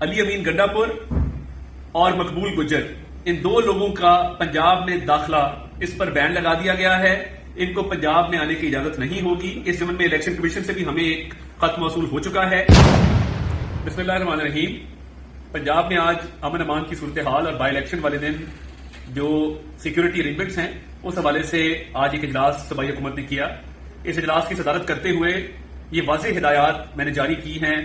علی امین گنڈا پور اور مقبول گجر، ان دو لوگوں کا پنجاب میں داخلہ اس پر بین لگا دیا گیا ہے. ان کو پنجاب میں آنے کی اجازت نہیں ہوگی. اس ضمن میں الیکشن کمیشن سے بھی ہمیں ایک خط موصول ہو چکا ہے. بسم اللہ الرحمن الرحیم. پنجاب میں آج امن امان کی صورتحال اور بائی الیکشن والے دن جو سیکیورٹی ارینجمنٹس ہیں اس حوالے سے آج ایک اجلاس صوبائی حکومت نے کیا. اس اجلاس کی صدارت کرتے ہوئے یہ واضح ہدایات میں نے جاری کی ہیں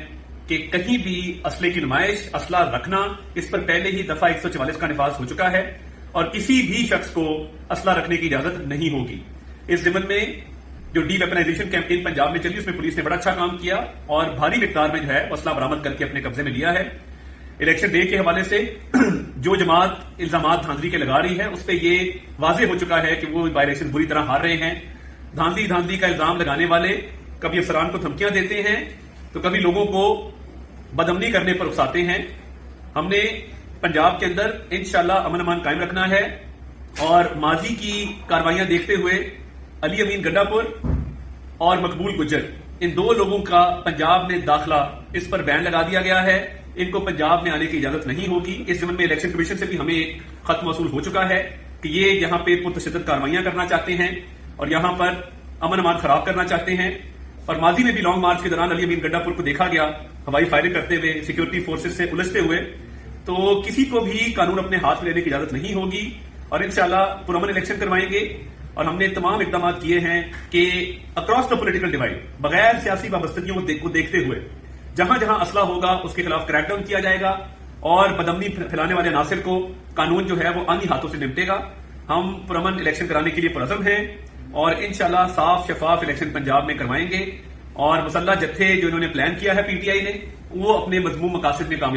کہ کہیں بھی اسلحے کی نمائش، اسلحہ رکھنا، اس پر پہلے ہی دفعہ 144 کا نفاذ ہو چکا ہے اور کسی بھی شخص کو اسلحہ رکھنے کی اجازت نہیں ہوگی. اس ضمن میں جو ڈی ویپنائزیشن کیمپین پنجاب میں چلی اس میں پولیس نے بڑا اچھا کام کیا اور بھاری مقدار میں جو ہے اسلحہ برآمد کر کے اپنے قبضے میں لیا ہے. الیکشن ڈے کے حوالے سے جو جماعت الزامات دھاندلی کے لگا رہی ہے اس پہ یہ واضح ہو چکا ہے کہ وہ بائی الیکشن بری طرح ہار رہے ہیں. دھاندلی کا الزام لگانے والے کبھی افسران کو دھمکیاں دیتے ہیں تو کبھی لوگوں کو بدامنی کرنے پر اکساتے ہیں. ہم نے پنجاب کے اندر انشاءاللہ امن امان قائم رکھنا ہے اور ماضی کی کاروائیاں دیکھتے ہوئے علی امین گنڈا پور اور مقبول گجر، ان دو لوگوں کا پنجاب میں داخلہ اس پر بین لگا دیا گیا ہے. ان کو پنجاب میں آنے کی اجازت نہیں ہوگی. اس ضمن میں الیکشن کمیشن سے بھی ہمیں ایک خط موصول ہو چکا ہے کہ یہ یہاں پہ پرتشدد کاروائیاں کرنا چاہتے ہیں اور یہاں پر امن امان خراب کرنا چاہتے ہیں. اور ماضی میں بھی لانگ مارچ کے دوران علی امین گنڈا پور کو دیکھا گیا ہوائی فائرنگ کرتے ہوئے، سیکیورٹی فورسز سے الجھتے ہوئے. تو کسی کو بھی قانون اپنے ہاتھ میں لینے کی اجازت نہیں ہوگی اور انشاءاللہ پرامن الیکشن کروائیں گے. اور ہم نے تمام اقدامات کیے ہیں کہ اکراس دا پولیٹیکل ڈیوائڈ، بغیر سیاسی وابستگیوں کو دیکھتے ہوئے جہاں جہاں اسلحہ ہوگا اس کے خلاف کریک ڈاؤن کیا جائے گا اور بدامنی پھیلانے والے عناصر کو قانون جو ہے وہ آنی ہاتھوں سے نمٹے گا. ہم پرامن الیکشن کرانے کے لیے پرعزم ہیں اور انشاءاللہ صاف شفاف الیکشن پنجاب میں کروائیں گے اور مسلح جتھے جو انہوں نے پلان کیا ہے پی ٹی آئی نے وہ اپنے مذموم مقاصد میں کامیاب